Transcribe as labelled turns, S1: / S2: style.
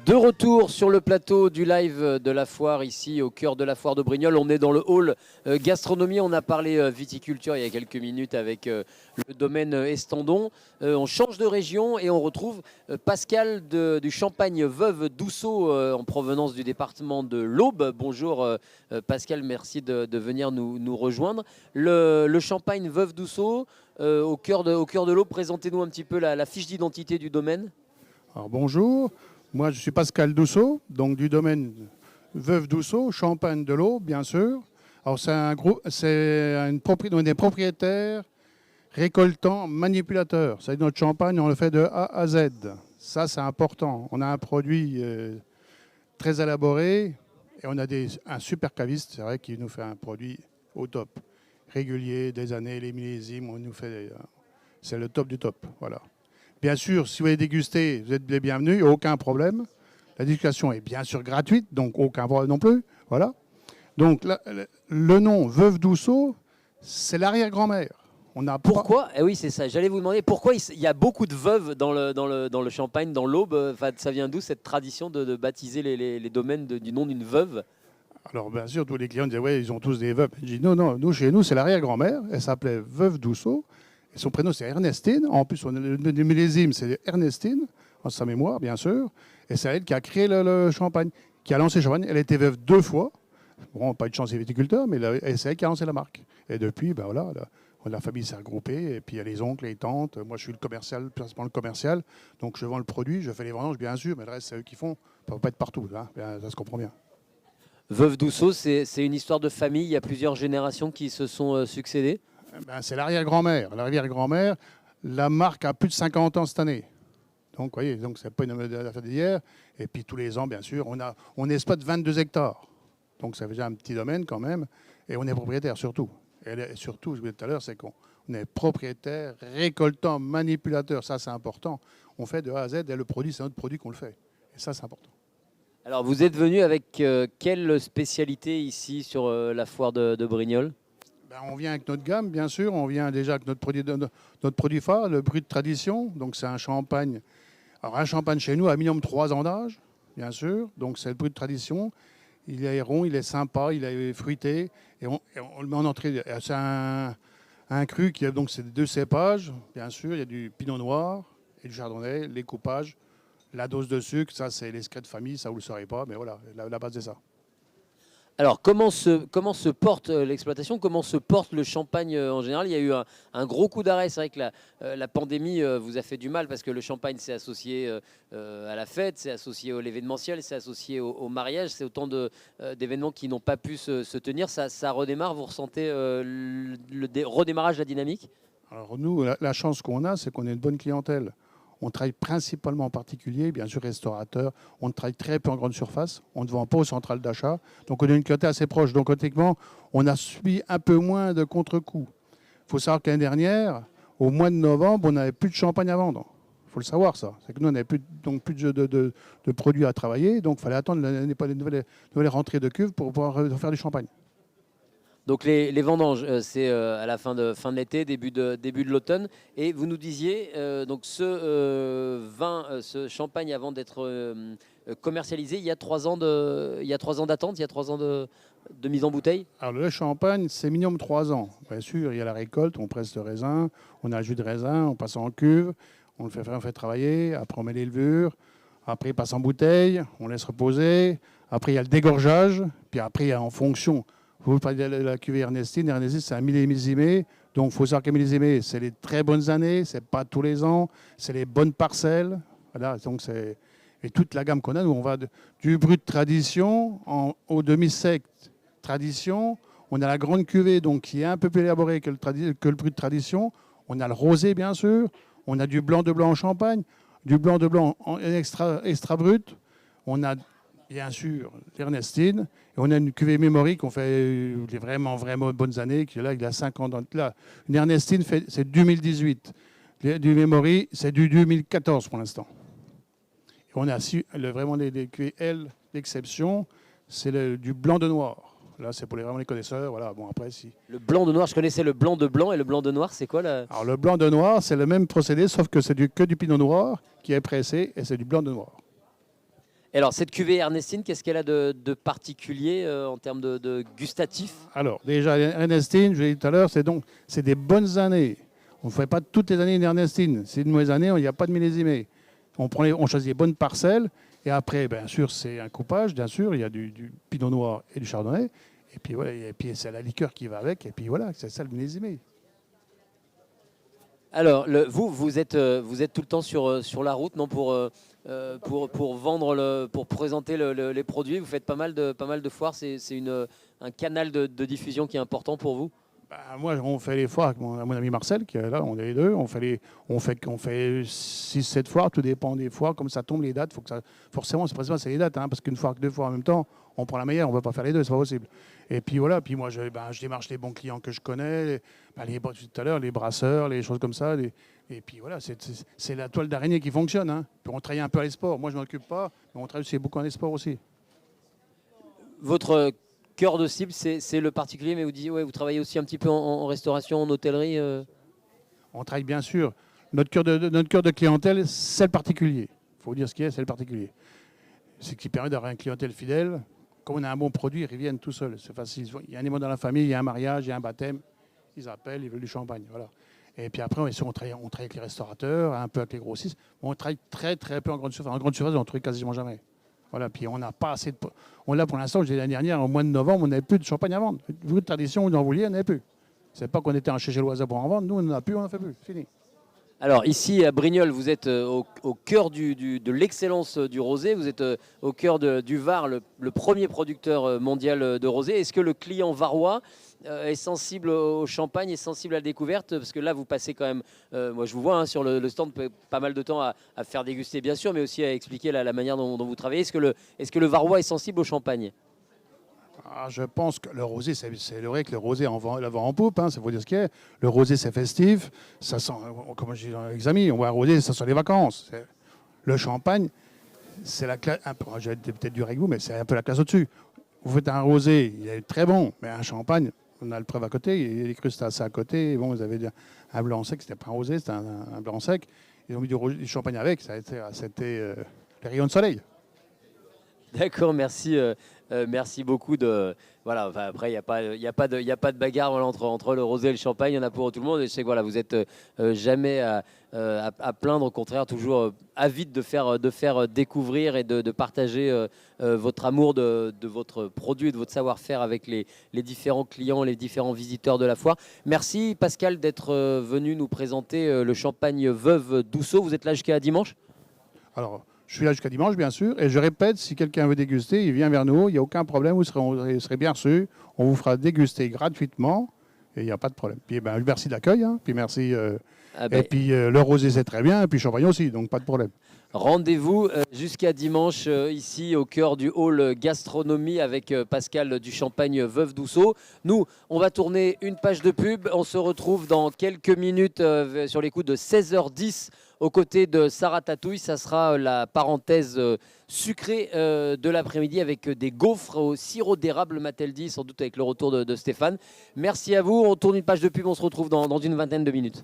S1: De retour sur le plateau du live de la foire, ici au cœur de la foire de Brignoles. On est dans le hall gastronomie. On a parlé viticulture il y a quelques minutes avec le domaine Estendon. On change de région et on retrouve Pascal du Champagne Veuve d'Ousseau en provenance du département de l'Aube. Bonjour Pascal, merci de venir nous rejoindre. Le Champagne Veuve d'Ousseau, au cœur de l'Aube, présentez-nous un petit peu la fiche d'identité du domaine.
S2: Alors bonjour. Moi, je suis Pascal Dousseau, donc du domaine Veuve d'Ousseau, Champagne de l'Aube, bien sûr. Alors, on est propriétaires, récoltants, manipulateurs. C'est notre champagne, on le fait de A à Z. Ça, c'est important. On a un produit très élaboré et on a un super caviste, c'est vrai, qui nous fait un produit au top. Régulier, des années, les millésimes, on nous fait. C'est le top du top, voilà. Bien sûr, si vous voulez déguster, vous êtes les bienvenus, aucun problème. La dégustation est bien sûr gratuite, donc aucun problème non plus. Voilà. Donc le nom Veuve d'Ousseau, c'est l'arrière-grand-mère.
S1: Pourquoi Eh oui, c'est ça. J'allais vous demander pourquoi il y a beaucoup de veuves dans le Champagne, dans l'Aube. Enfin, ça vient d'où cette tradition de baptiser les domaines du nom d'une veuve?
S2: Alors bien sûr, tous les clients disaient ouais, ils ont tous des veuves. Je dis non, chez nous, c'est l'arrière-grand-mère. Elle s'appelait Veuve d'Ousseau. Et son prénom, c'est Ernestine. En plus, le millésime, c'est Ernestine, en sa mémoire, bien sûr. Et c'est elle qui a créé le champagne, qui a lancé le champagne. Elle a été veuve 2 fois. Bon, pas eu de chance, les viticulteurs, mais c'est elle qui a lancé la marque. Et depuis, ben voilà, la famille s'est regroupée. Et puis, il y a les oncles, les tantes. Moi, je suis le commercial, principalement le commercial. Donc, je vends le produit, je fais les vendanges, bien sûr. Mais le reste, c'est eux qui font. Ça ne peut pas être partout. Hein, ça se comprend bien.
S1: Veuve d'Ousseau, c'est une histoire de famille. Il y a plusieurs générations qui se sont succédées.
S2: Ben, c'est l'arrière-grand-mère. L'arrière-grand-mère, la marque a plus de 50 ans cette année. Donc, vous voyez, donc c'est pas une affaire d'hier. Et puis, tous les ans, bien sûr, on exploite 22 hectares. Donc, ça fait déjà un petit domaine quand même. Et on est propriétaire, surtout. Et surtout, je vous disais tout à l'heure, c'est qu'on est propriétaire, récoltant, manipulateur. Ça, c'est important. On fait de A à Z et le produit, c'est notre produit qu'on le fait. Et ça, c'est important.
S1: Alors, vous êtes venu avec quelle spécialité ici sur la foire de Brignoles?
S2: Ben, on vient avec notre gamme, bien sûr. On vient déjà avec notre produit phare, le Brut Tradition. Donc, c'est un champagne. Alors, un champagne chez nous a minimum 3 ans d'âge, bien sûr. Donc, c'est le Brut Tradition. Il est rond, il est sympa, il est fruité. Et on le met en entrée. C'est un cru qui a donc c'est 2 cépages, bien sûr. Il y a du pinot noir et du chardonnay, les coupages, la dose de sucre. Ça, c'est les secrets de famille. Ça, vous ne le saurez pas. Mais voilà, la base, c'est ça.
S1: Alors, comment se porte l'exploitation? Comment se porte le champagne en général? Il y a eu un gros coup d'arrêt. C'est vrai que la pandémie vous a fait du mal parce que le champagne, c'est associé à la fête, c'est associé à l'événementiel, c'est associé au mariage. C'est autant d'événements qui n'ont pas pu se tenir. Ça redémarre. Vous ressentez le redémarrage de la dynamique?
S2: Alors, nous, la chance qu'on a, c'est qu'on a une bonne clientèle. On travaille principalement en particulier, bien sûr restaurateur. On travaille très peu en grande surface. On ne vend pas aux centrales d'achat. Donc on a une clientèle assez proche. Donc techniquement, on a subi un peu moins de contre-coups. Il faut savoir que l'année dernière, au mois de novembre, on n'avait plus de champagne à vendre. Il faut le savoir, ça. C'est que nous, on n'avait plus de produits à travailler. Donc il fallait attendre les nouvelles rentrées de cuve pour pouvoir faire du champagne.
S1: Donc les vendanges, c'est à la fin de l'été, début de l'automne. Et vous nous disiez, donc ce champagne, avant d'être commercialisé, il y a 3 ans d'attente, il y a 3 ans de mise en bouteille?
S2: Alors le champagne, c'est minimum 3 ans. Bien sûr, il y a la récolte, on presse le raisin, on a le jus de raisin, on passe en cuve, on fait travailler, après on met les levures, après il passe en bouteille, on laisse reposer, après il y a le dégorgeage, puis après il y a en fonction. Vous parlez de la cuvée Ernestine. Ernestine, c'est un millésimé. Donc, il faut savoir qu'un millésimé, c'est les très bonnes années. Ce n'est pas tous les ans. C'est les bonnes parcelles. Voilà. Donc, et toute la gamme qu'on a, nous, on va du brut tradition au demi-sec tradition. On a la grande cuvée, donc, qui est un peu plus élaborée que le brut tradition. On a le rosé, bien sûr. On a du blanc de blanc en champagne. Du blanc de blanc en extra brut. On a bien sûr l'Ernestine. Et on a une cuvée Memory qu'on fait vraiment bonnes années, qui là, il a 5 ans. Là, une Ernestine, c'est 2018. Du Memory, c'est du 2014 pour l'instant. Et on a vraiment les cuvées L d'exception, c'est du blanc de noir. Là, c'est pour vraiment les connaisseurs. Voilà. Bon, après, si...
S1: Le blanc de noir, je connaissais le blanc de blanc et le blanc de noir, c'est quoi là?
S2: Alors, le blanc de noir, c'est le même procédé, sauf que c'est que du pinot noir qui est pressé et c'est du blanc de noir.
S1: Et alors, cette cuvée Ernestine, qu'est-ce qu'elle a de particulier en termes de gustatif?
S2: Alors, déjà, Ernestine, je l'ai dit tout à l'heure, c'est des bonnes années. On ne fait pas toutes les années une Ernestine. C'est une mauvaise année, il n'y a pas de millésimé. On choisit les bonnes parcelles. Et après, bien sûr, c'est un coupage, bien sûr. Il y a du pinot noir et du chardonnay. Et puis, voilà, et puis c'est la liqueur qui va avec. Et puis voilà, c'est ça le millésimé.
S1: Alors, vous êtes tout le temps sur la route, non, pour vendre, pour présenter les produits. Vous faites pas mal de foires. C'est un canal de diffusion qui est important pour vous?
S2: Bah, moi, on fait les foires avec mon ami Marcel, qui est là, on est les deux. On fait 6-7 foires, tout dépend des foires. Comme ça tombe les dates, forcément, c'est les dates. Hein, parce qu'une fois que deux fois en même temps, on prend la meilleure, on ne va pas faire les deux, c'est pas possible. Et puis voilà, puis moi, je démarche les bons clients que je connais, tout à l'heure, les brasseurs, les choses comme ça. Et puis voilà, c'est la toile d'araignée qui fonctionne. Hein. Puis on travaille un peu à l'export. Moi, je ne m'occupe pas, mais on travaille aussi beaucoup en export aussi.
S1: Votre cœur de cible, c'est le particulier, mais vous travaillez aussi un petit peu en restauration, en hôtellerie.
S2: On travaille bien sûr. Notre cœur de clientèle, c'est le particulier. Il faut dire ce qu'il y a, c'est le particulier. C'est ce qui permet d'avoir une clientèle fidèle. Comme on a un bon produit, ils reviennent tout seuls. C'est facile. Il y a un élément dans la famille, il y a un mariage, il y a un baptême. Ils appellent, ils veulent du champagne. Voilà. Et puis après, on travaille avec les restaurateurs, un peu avec les grossistes. On travaille très très peu en grande surface. En grande surface, on ne trouve quasiment jamais. Voilà, puis on n'a pas assez de. On l'a pour l'instant, j'ai l'année dernière, au mois de novembre, on n'avait plus de champagne à vendre. Vous, de tradition, vous en vouliez, on n'avait plus. C'est pas qu'on était en chez Loisa pour en vendre, nous on n'en a plus, on n'en fait plus. Fini.
S1: Alors ici à Brignoles, vous êtes au cœur de l'excellence du rosé, vous êtes au cœur du Var, le premier producteur mondial de rosé. Est-ce que le client varois est sensible au champagne, est sensible à la découverte? Parce que là, vous passez quand même, moi je vous vois hein, sur le stand, pas mal de temps à faire déguster bien sûr, mais aussi à expliquer la manière dont vous travaillez. Est-ce que le Varois est sensible au champagne?
S2: Je pense que le rosé, c'est vrai que le rosé la vend en poupe, hein, ça faut dire ce qu'il y a. Le rosé, c'est festif, ça sent, comme je dis dans les amis, on voit un rosé, ça sent les vacances. Le champagne, c'est la classe, j'ai peut-être dur avec vous, mais c'est un peu la classe au-dessus. Vous faites un rosé, il est très bon, mais un champagne, on a le preuve à côté, il y a les crustacés à côté. Bon, vous avez un blanc sec, c'était pas un rosé, c'était un blanc sec. Ils ont mis du champagne avec, c'était les rayons de soleil.
S1: D'accord, merci. Merci beaucoup. Voilà, enfin, après, il y a pas de bagarre voilà, entre le rosé et le champagne. Il y en a pour tout le monde. Et je sais que voilà, vous n'êtes jamais à plaindre. Au contraire, toujours avide de faire découvrir et de partager votre amour de votre produit et de votre savoir-faire avec les différents clients, les différents visiteurs de la foire. Merci Pascal d'être venu nous présenter le champagne Veuve Dousseau. Vous êtes là jusqu'à dimanche?
S2: Alors, je suis là jusqu'à dimanche, bien sûr. Et je répète, si quelqu'un veut déguster, il vient vers nous. Il n'y a aucun problème. Vous serez bien reçus. On vous fera déguster gratuitement. Et il n'y a pas de problème. Puis, merci de l'accueil. Hein. Puis merci. Et puis, le rosé, c'est très bien. Et puis, le champagne aussi. Donc, pas de problème.
S1: Rendez-vous jusqu'à dimanche ici au cœur du hall gastronomie avec Pascal du Champagne Veuve Dousseau. Nous, on va tourner une page de pub. On se retrouve dans quelques minutes sur les coups de 16h10 aux côtés de Sarah Tatouille. Ça sera la parenthèse sucrée de l'après-midi avec des gaufres au sirop d'érable, m'a-t-elle dit, sans doute avec le retour de Stéphane. Merci à vous. On tourne une page de pub. On se retrouve dans une vingtaine de minutes.